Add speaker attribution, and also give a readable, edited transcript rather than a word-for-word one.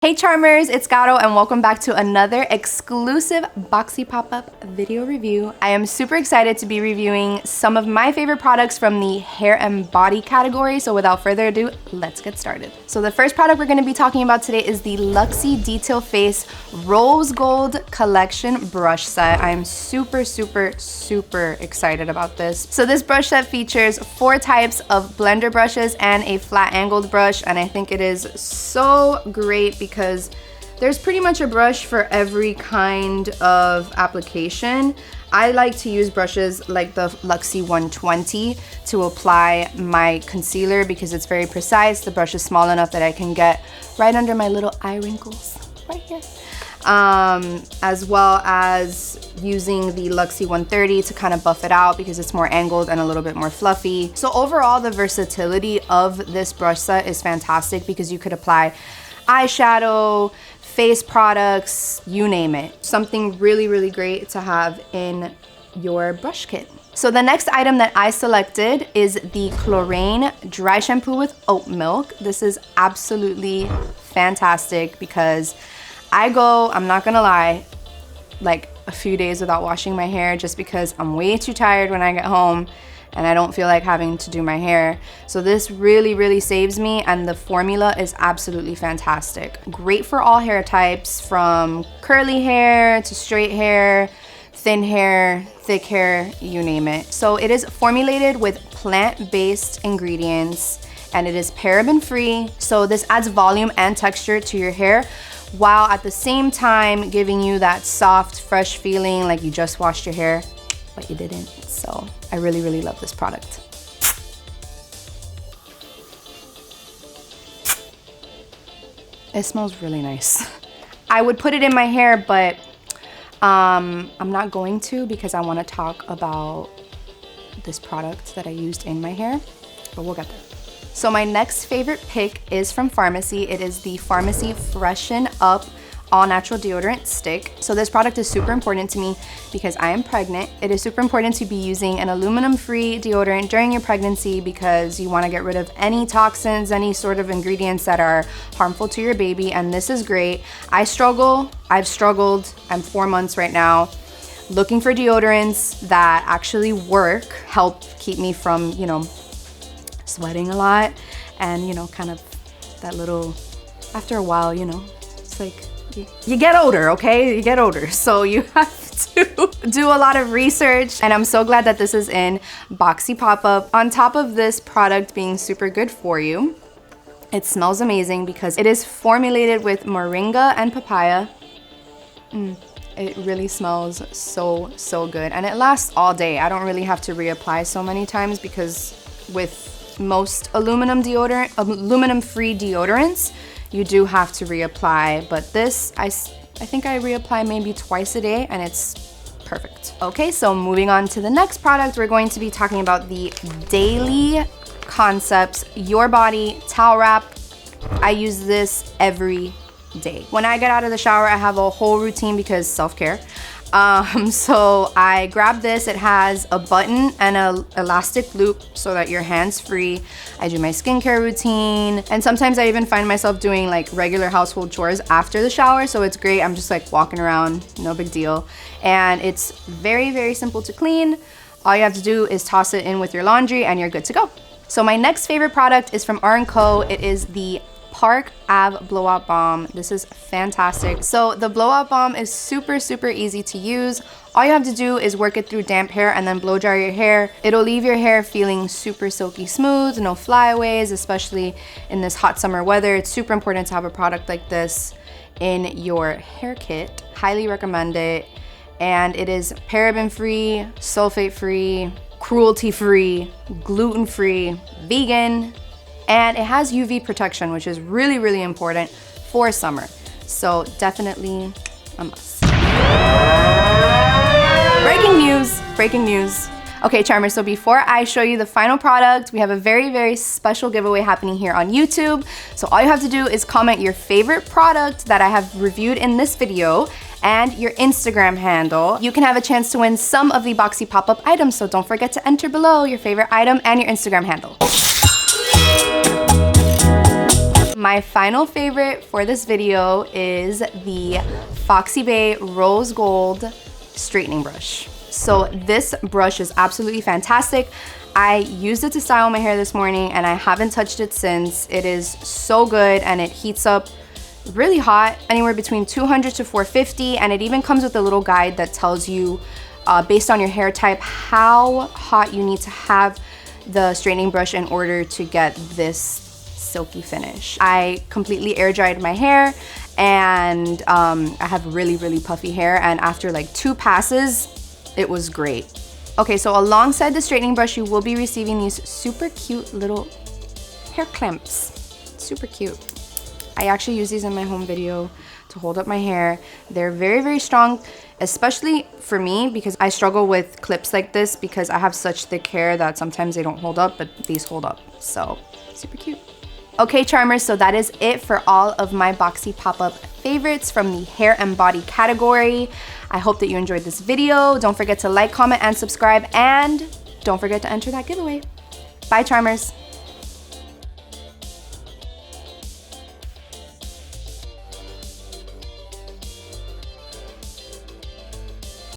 Speaker 1: Hey Charmers, it's Gato and welcome back to another exclusive BoxyPopUp video review. I am super excited to be reviewing some of my favorite products from the hair and body category. So without further ado, let's get started. So the first product we're going to be talking about today is the Luxie Detail Face Rose Gold Collection Brush Set. I am super excited about this. So this brush set features 4 types of blender brushes and a flat angled brush, and I think it is so great because there's pretty much a brush for every kind of application. I like to use brushes like the Luxie 120 to apply my concealer because it's very precise. The brush is small enough that I can get right under my little eye wrinkles, right here. As well as using the Luxie 130 to kind of buff it out because it's more angled and a little bit more fluffy. So overall, the versatility of this brush set is fantastic because you could apply eyeshadow, face products, you name it. Something really great to have in your brush kit. So the next item that I selected is the Klorane Dry Shampoo with Oat Milk. This is absolutely fantastic because I'm not gonna lie, like a few days without washing my hair just because I'm way too tired when I get home and I don't feel like having to do my hair. So this really saves me, and the formula is absolutely fantastic. Great for all hair types, from curly hair to straight hair, thin hair, thick hair, you name it. So it is formulated with plant-based ingredients and it is paraben-free. So this adds volume and texture to your hair while at the same time giving you that soft, fresh feeling like you just washed your hair, but you didn't. So I really love this product. It smells really nice. I would put it in my hair, but I'm not going to because I want to talk about this product that I used in my hair, but we'll get there. So my next favorite pick is from Farmacy. It is the Farmacy Freshen Up All Natural Deodorant Stick. So this product is super important to me because I am pregnant. It is super important to be using an aluminum-free deodorant during your pregnancy because you want to get rid of any toxins, any sort of ingredients that are harmful to your baby, and this is great. I've struggled, I'm 4 months right now, looking for deodorants that actually work, help keep me from, sweating a lot, and kind of that little, after a while, it's like, you get older, okay? You get older. So you have to do a lot of research, and I'm so glad that this is in BoxyPopUp. On top of this product being super good for you, it smells amazing because it is formulated with moringa and papaya. It really smells so good, and it lasts all day. I don't really have to reapply so many times because with most aluminum-free deodorants, you do have to reapply, but this, I think I reapply maybe twice a day, and it's perfect. Okay, so moving on to the next product, we're going to be talking about the Daily Concepts Your Body Towel Wrap. I use this every day. When I get out of the shower, I have a whole routine because self-care. So I grab this. It has a button and an elastic loop so that your hand's free. I do my skincare routine, and sometimes I even find myself doing like regular household chores after the shower, so it's great. I'm just like walking around, no big deal. And it's very simple to clean. All you have to do is toss it in with your laundry and you're good to go. So my next favorite product is from R+Co. It is the Park Ave Blowout Bomb. This is fantastic. So the Blowout Bomb is super easy to use. All you have to do is work it through damp hair and then blow dry your hair. It'll leave your hair feeling super silky smooth, no flyaways, especially in this hot summer weather. It's super important to have a product like this in your hair kit. Highly recommend it. And it is paraben-free, sulfate-free, cruelty-free, gluten-free, vegan, and it has UV protection, which is really important for summer. So definitely a must. Breaking news. Okay, Charmers, so before I show you the final product, we have a very special giveaway happening here on YouTube. So all you have to do is comment your favorite product that I have reviewed in this video and your Instagram handle. You can have a chance to win some of the BoxyPopUp items, so don't forget to enter below your favorite item and your Instagram handle. My final favorite for this video is the Foxybae Rose Gold Straightening Brush. So this brush is absolutely fantastic. I used it to style my hair this morning and I haven't touched it since. It is so good and it heats up really hot, anywhere between 200 to 450, and it even comes with a little guide that tells you based on your hair type how hot you need to have the straightening brush in order to get this silky finish. I completely air dried my hair and I have really puffy hair, and after like 2 passes it was great. Okay, so alongside the straightening brush you will be receiving these super cute little hair clamps. Super cute. I actually use these in my home video to hold up my hair. They're very strong, especially for me because I struggle with clips like this because I have such thick hair that sometimes they don't hold up, but these hold up. So super cute. Okay, charmers, so that is it for all of my BoxyPopUp favorites from the hair and body category. I hope that you enjoyed this video. Don't forget to like, comment, and subscribe, and don't forget to enter that giveaway. Bye, charmers.